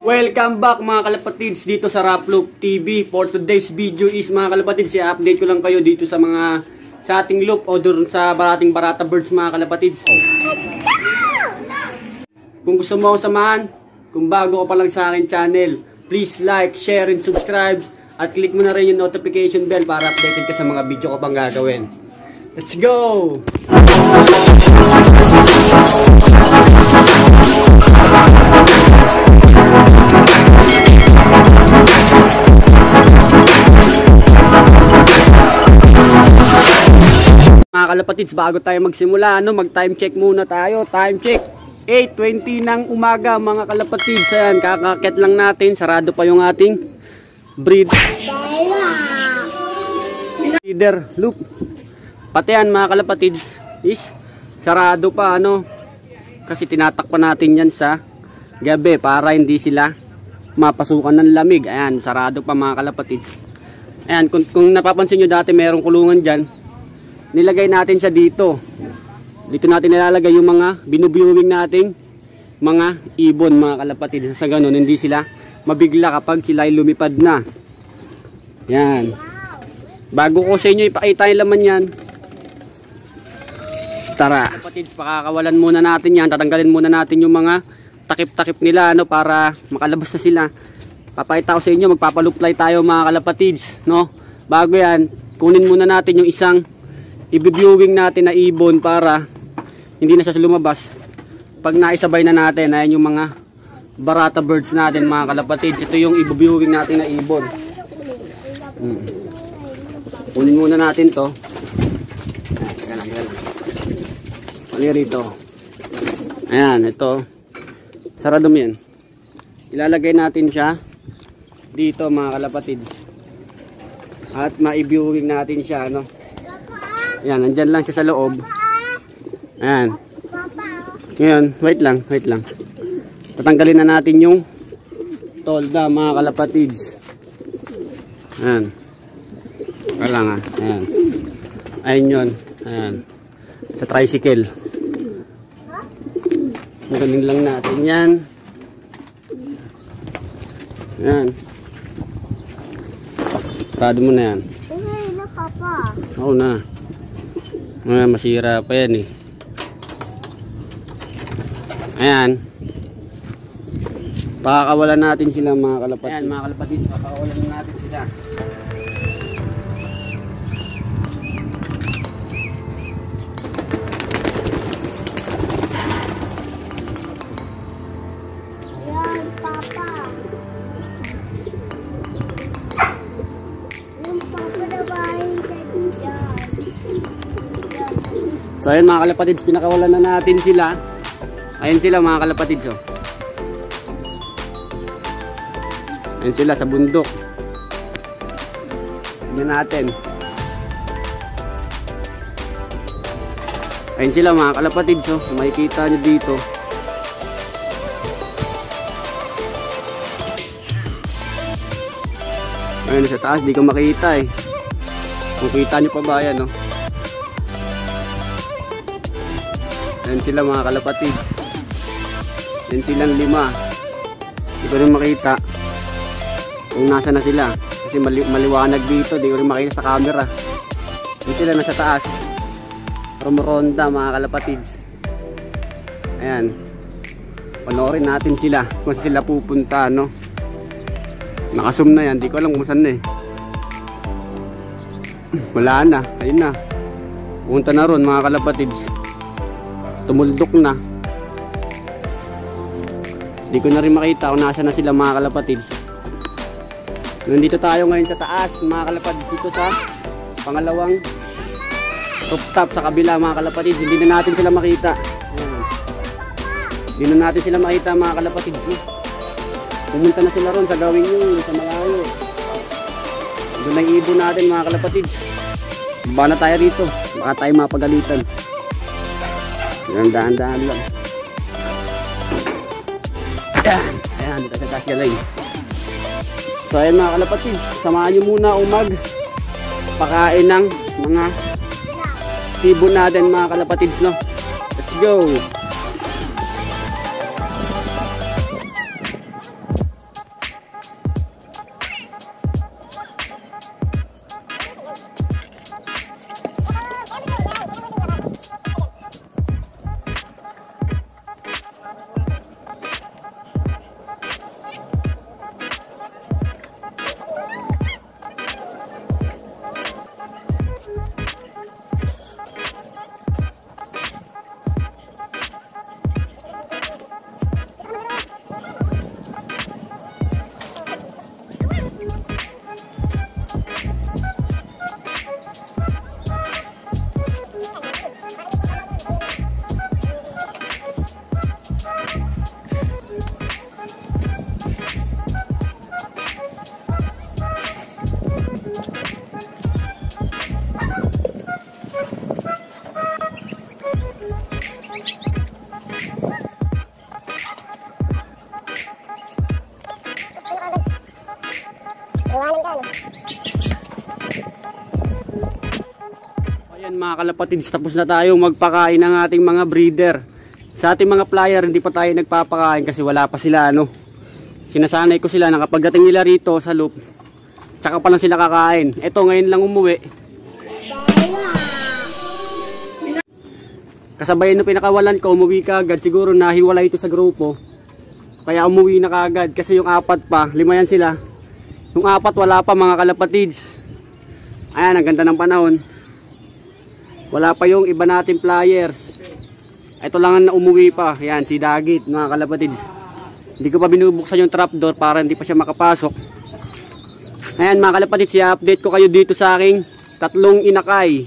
Welcome back mga kalapatids dito sa Raploop TV. For today's video is mga kalapatids, i-update ko lang kayo dito sa ating loop o doon sa Barating Barata Birds mga kalapatids. Kung gusto mo akong samahan, kung bago ka pa lang sa akin channel, please like, share, and subscribe. At click mo na rin yung notification bell para updated ka sa mga video ko pang gagawin. Let's go! Mga kalapatids, bago tayo magsimula, mag-time check muna tayo. Time check, 8:20 ng umaga mga kalapatids. Ayan, kakakit lang natin. Sarado pa yung ating breeder loop. Pati yan mga kalapatids is sarado pa, kasi tinatakpan natin yan sa gabi para hindi sila mapasukan ng lamig. Ayan, sarado pa mga kalapatids. Ayan, kung napapansin nyo dati merong kulungan dyan, nilagay natin siya dito. Dito natin nilalagay yung mga binubuwing nating mga ibon mga kalapatids. Sa ganun, hindi sila mabigla kapag sila ay lumipad na. Yan. Bago ko sa inyo ipakita yung laman yan, tara. Kalapatids, pakakawalan muna natin yan. Tatanggalin muna natin yung mga takip-takip nila para makalabas na sila. Papakita ko sa inyo, magpapaluplay tayo mga kalapatids. Bago yan, kunin muna natin yung isang i-viewing natin na ibon para hindi na siya lumabas. Pag naisabay na natin, ayan yung mga Barata Birds natin mga kalapatids. Ito yung i-viewing natin na ibon. Kunin muna natin to. Ano rito? Ayan, ito. Sarado mo yan. Ilalagay natin siya dito mga kalapatids. At ma-viewing natin siya, Ayan, nandyan lang siya sa loob. Ayan. Ngayon, wait lang. Tatanggalin na natin yung tolda mga kalapatids. Ayan. Wala nga. Ayan. Ayan yun. Ayan. Sa tricycle. Magaling lang natin yan. Ayan. Sarado mo na yan. Oo na. Masira pa yan Ayan. Pakakawalan natin sila mga kalapatids. Ayan mga kalapatids, pakakawalan natin sila. Ayan, Papa. Yung Papa na bahay sa dyan. So ayan mga kalapatids, pinakawalan na natin sila. Ayan sila mga kalapatids. Ayan sila sa bundok. Tignan natin. Ayan sila mga kalapatids. Makikita nyo dito. Ayan sa taas, di ko makita Makita nyo pa ba yan Ayan sila mga kalapatids. Ayan silang 5. Di ko rin makita kung nasa na sila. Kasi maliwanag dito. Di ko rin makita sa camera. Ayan sila nasa taas. Rumuronda mga kalapatids. Ayan. Panoorin natin sila. Kung sila pupunta. Nakasum na yan. Di ko alam kung saan Wala na. Ayun na. Pupunta na ron mga kalapatids. Tumuldok na. Hindi ko na rin makita kung nasa na sila mga kalapatids. Nandito tayo ngayon sa taas mga kalapatids. Dito sa pangalawang rooftop sa kabila mga kalapatids. Hindi na natin sila makita. Hindi na natin sila makita mga kalapatids. Pumunta na sila ron sa gawin yun. Sa malayo. Doon ang ibon natin mga kalapatids. Baba na tayo rito. Baka tayo mapagalitan. Dahan-dahan lang. Ayan, dito sa taas galing. So ayan mga kalapatids, samahan nyo muna pakain ng mga ibon natin mga kalapatids Let's go! Ayan mga kalapatids, tapos na tayo magpakain ng ating mga breeder. Sa ating mga flyer, hindi pa tayo nagpapakain kasi wala pa sila ano. Sinasanay ko sila na kapag dating nila rito sa loop, tsaka pa lang sila kakain. Ito ngayon lang umuwi. Kasabay nung pinakawalan ko, umuwi ka agad. Siguro nahiwalay ito sa grupo. Kaya umuwi na kaagad kasi yung apat pa, 5 yan sila. Yung apat wala pa mga kalapatids. Ayan, ang ganda ng panahon. Wala pa yung iba natin flyers. Ito lang ang umuwi pa. Ayan, si Dagit mga kalapatids. Hindi ko pa binubuksan yung trapdoor para hindi pa siya makapasok. Ayan mga kalapatids, i-update ko kayo dito sa aking 3 inakay.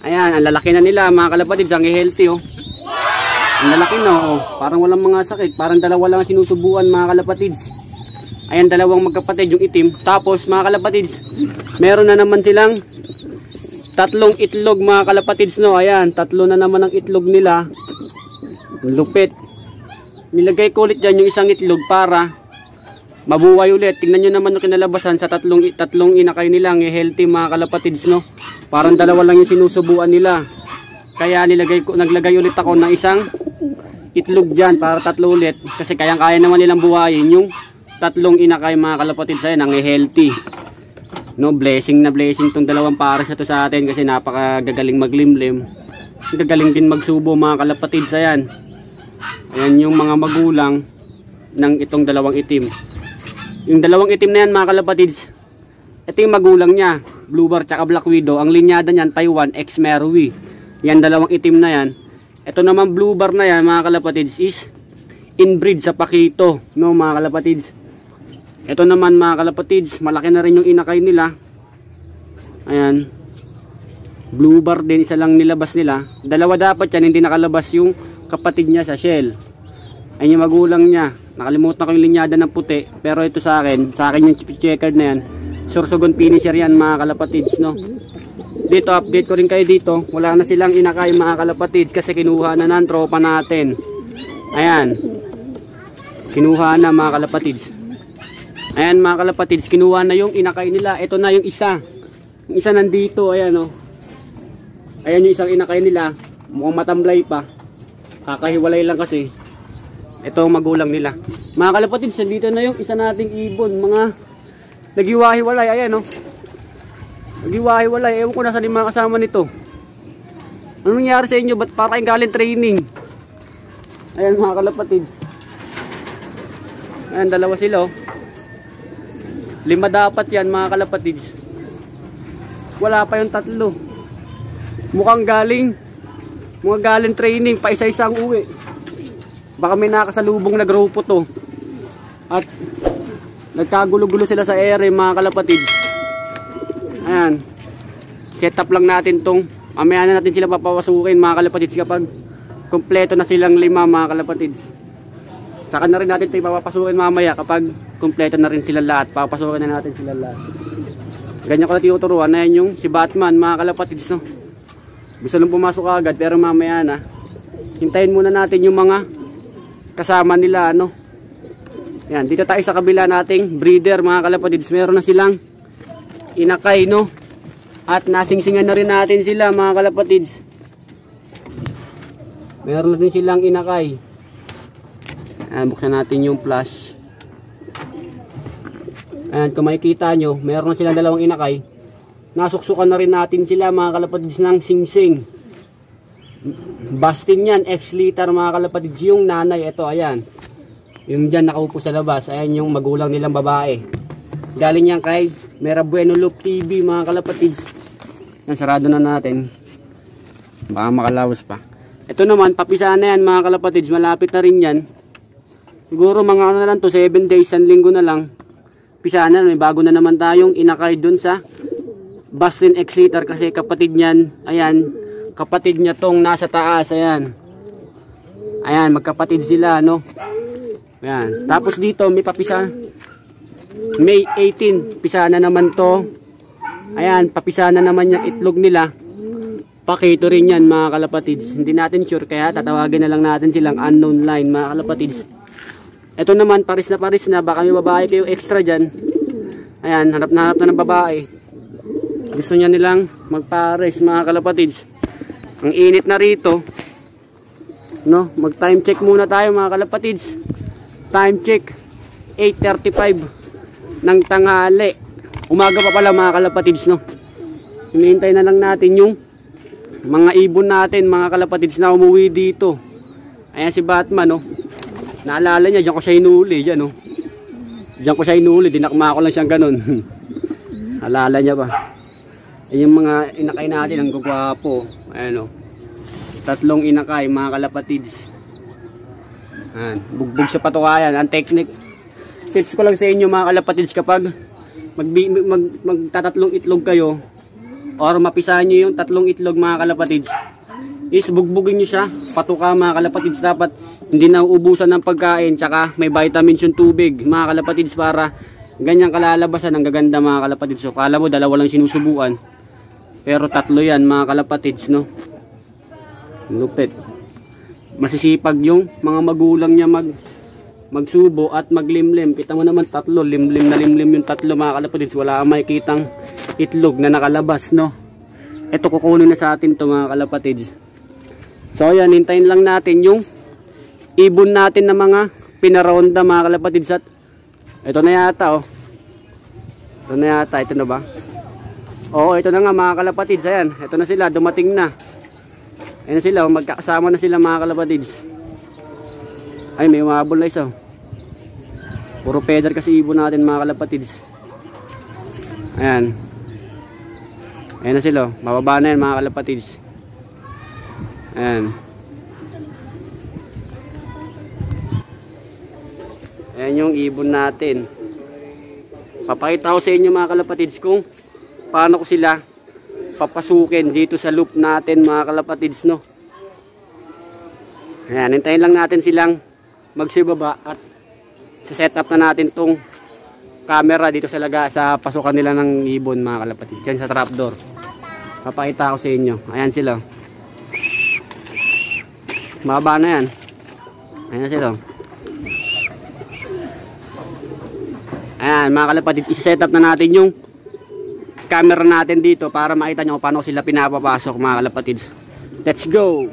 Ayan, ang lalaki na nila mga kalapatids, ang healthy oh. Ang lalaki na oh. Parang walang mga sakit. Parang dalawa lang sinusubuan mga kalapatids. Ayan, 2 magkapatid yung itim. Tapos mga kalapatids, meron na naman silang 3 itlog mga kalapatids no. Ayan, 3 na naman ang itlog nila. Lupit. Nilagay ko ulit dyan yung isang itlog para mabuhay ulit. Tingnan nyo naman yung kinalabasan sa 3 inakay nilang healthy mga kalapatids no. Parang 2 lang yung sinusubuan nila. Kaya naglagay ulit ako ng isang itlog dyan para 3 ulit. Kasi kayang-kaya naman nilang buhayin yung 3 inakay mga kalapatids. Ayan, ang healthy. No, blessing na blessing tong 2 pares na to sa atin kasi napakagagaling maglimlim. Gagaling din magsubo mga kalapatids. Ayan. Ayan yung mga magulang ng itong 2 itim. Yung 2 itim na yan mga kalapatids, ito yung magulang niya, Blue Bar tsaka Black Widow. Ang linyada niyan Taiwan X Merui. Yan 2 itim na yan. Ito naman Blue Bar na yan mga kalapatids is inbreed sa Pakito, no mga kalapatids. Ito naman mga kalapatids, malaki na rin yung inakay nila. Ayan. Blue Bar din, isa lang nilabas nila. 2 dapat yan, hindi nakalabas yung kapatid niya sa shell. Ayun yung magulang niya. Nakalimutan ko yung linyada ng puti. Pero ito sa akin yung checkered na yan. Sursogon finisher yan mga kalapatids no. Dito update ko rin kayo dito. Wala na silang inakay mga kalapatids kasi kinuha na ng tropa natin. Ayan. Kinuha na mga kalapatids. Ayan mga kalapatids, kinuha na yung inakay nila. Ito na yung isa. Yung isa nandito, ayan o. Ayan yung isang inakay nila. Mukhang matamblay pa. Kakahiwalay lang kasi. Ito ang magulang nila. Mga kalapatids, nandito na yung isa nating ibon. Mga nagiwahiwalay, ayan o. Nagiwahiwalay. Ewan ko nasa 5 kasama nito. Anong nangyari sa inyo? Ba't para kayong galing training? Ayan mga kalapatids. Ayan, 2 sila o. 5 dapat yan mga kalapatids. Wala pa yung 3. Mukhang galing training, pa isa-isang uwi. Baka may nakasalubong na grupo to. At nagkagulo-gulo sila sa ere mga kalapatids. Ayan. Set up lang natin tong. Mamaya na natin sila papapasukin mga kalapatids kapag kompleto na silang 5 mga kalapatids. Saka na rin natin ito ipapapasukin mamaya kapag kompleto na rin sila lahat. Papasukin na natin sila lahat. Ganyan ko na tinuturuan. Ayan yung si Batman mga kalapatids no. Gusto nang pumasok agad pero mamaya na. Hintayin muna natin yung mga kasama nila ano. Yan, dito tayo sa kabila nating breeder mga kalapatids. Meron na silang inakay no. At nasingsingan na rin natin sila mga kalapatids. Meron na din silang inakay. Ayan, buksan natin yung flash. Ayan, kung makikita nyo, meron na silang 2 inakay. Nasuksukan na rin natin sila mga kalapatids ng singsing. Bastin yan, X-liter mga kalapatids. Yung nanay, ito, ayan. Yung dyan nakaupo sa labas, ayan yung magulang nilang babae. Galing yan kay Mera Bueno Loop TV mga kalapatids. Yan, sarado na natin. Baka makalawas pa. Ito naman, papisa na yan mga kalapatids. Malapit na rin yan. Siguro mga ano na lang to, 7 days, 1 linggo na lang. Pisa na, may bago na naman tayong inakay dun sa Bastin X-liter kasi kapatid niyan, ayan, kapatid niya tong nasa taas, ayan. Ayan, magkapatid sila, no? Ayan, tapos dito may papisa. May 18, pisa na naman to. Ayan, papisa na naman yung itlog nila. Pakito rin yan mga kalapatids. Hindi natin sure kaya tatawagin na lang natin silang unknown line mga kalapatids. Ito naman paris na baka may babae kayo extra dyan. Ayan, hanap na ng babae. Gusto niya nilang magpares mga kalapatids. Ang init na rito. No, mag time check muna tayo mga kalapatids. Time check 8:35 ng tanghali. Umaga pa pala mga kalapatids, no. Hinihintay na lang natin yung mga ibon natin mga kalapatids na umuwi dito. Ayan si Batman, no. Naalala niya, diyan ko siya hinuli, diyan, no. Diyan ko siya hinuli, dinakma ko lang siyang ganun. Alala niya ba? Ayan yung mga inakay natin, ang gugwapo. Ayan, o. 3 inakay, mga kalapatids. Ayan, bugbog sa patukayan. Ang technique, tips ko lang sa inyo mga kalapatids, kapag magtatatlong itlog kayo, or mapisahan nyo yung 3 itlog mga kalapatids, is bugbugin nyo siya, patuka mga kalapatids. Dapat hindi na uubusan ng pagkain, tsaka may vitamins yung tubig mga kalapatids, para ganyang kalalabasan ang gaganda mga kalapatids. So kala mo 2 lang sinusubuan, pero 3 yan mga kalapatids, no. Lupit. Masisipag yung mga magulang niya magsubo at maglimlim. Kita mo naman 3, limlim na limlim yung 3 mga kalapatids. Wala kang makikitang itlog na nakalabas, no. Ito kukunin na sa atin to mga kalapatids. So ayan, hintayin lang natin yung ibon natin na mga pinaronda mga kalapatids. At ito na yata, oh. Ito na yata, ito na ba? Oo, ito na nga mga kalapatids. Ayan, ito na sila, dumating na. Ayan na sila, magkakasama na sila mga kalapatids. Ay, may umabol na isa. Puro feather kasi ibon natin mga kalapatids. Ayan. Ayan na sila, bababa na yan mga kalapatids. Ayan. Ayan yung ibon natin. Papakita ko sa inyo mga kalapatids kung paano ko sila papasukin dito sa loop natin mga kalapatids, no. Ayan, hintayin lang natin silang magsibaba at set up na natin tong camera dito sa pasukan nila ng ibon mga kalapatids. Yan sa trapdoor. Papakita ko sa inyo. Ayan sila. Mababa na yan. Ayan na sila. Ayan mga kalapatids, isa-set up na natin yung camera natin dito para makita nyo paano sila pinapapasok mga kalapatids. Let's go!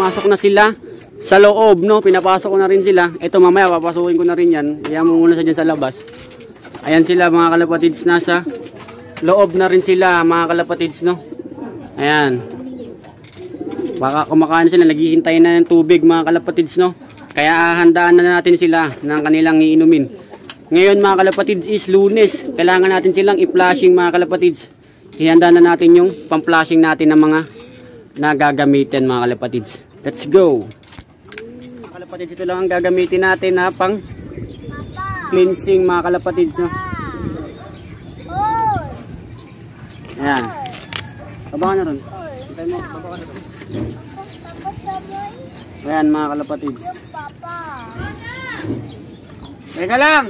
pumasok na sila sa loob, no? Pinapasok ko na rin sila. Ito mamaya papasukin ko na rin yan. Iyan mo muna sa dyan sa labas. Ayan sila mga kalapatids, nasa loob na rin sila mga kalapatids, no? Ayan. Baka kumakain sila, naghihintay na ng tubig mga kalapatids, no? Kaya handaan na natin sila ng kanilang iinumin. Ngayon mga kalapatids is Lunes. Kailangan natin silang i-flashing mga kalapatids. Ihanda na natin yung pang-flashing natin ng mga nagagamitin mga kalapatids. Let's go! Mga kalapatids, ito lang ang gagamitin natin na pang cleansing mga kalapatids, no? Ayan. Baba ka na ron. Baba ka na ron. Ayan mga kalapatids. Teka lang!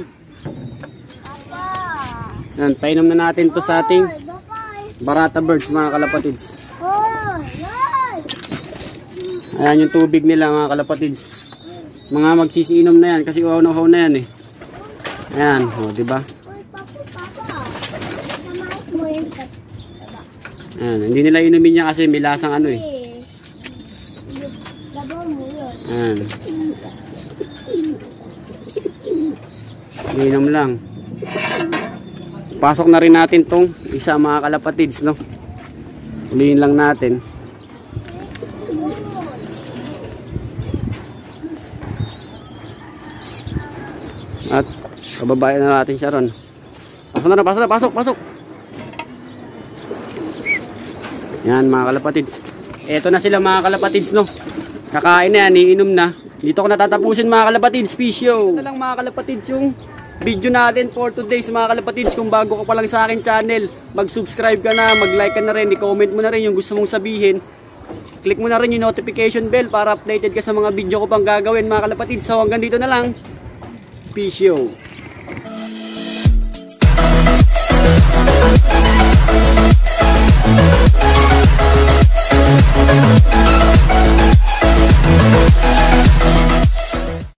Ayan, painom na natin to sa ating Barata birds mga kalapatids. Ayan yung tubig nila mga kalapatids. Mga magsisiinom na yan kasi uhaw na yan eh. Ayan, o diba? Ayan, hindi nila inumin niya kasi may lasang ano eh. Ayan. Inom lang. Pasok na rin natin tong isa mga kalapatids, no? Ulihin lang natin. At kababayan na natin siya ron. Pasok. Yan mga kalapatids. Eto na sila mga kalapatids, no? Kakain na yan, iinom na. Dito ko natatapusin mga kalapatids, Pisyo. Ito lang mga kalapatids yung video natin for today's mga kalapatids. Kung bago ka pa lang sa akin channel, mag-subscribe ka na, mag-like ka na rin, i-comment mo na rin yung gusto mong sabihin. Click mo na rin yung notification bell para updated ka sa mga video ko pang gagawin mga kalapatids. So hanggang dito na lang. Peace yo.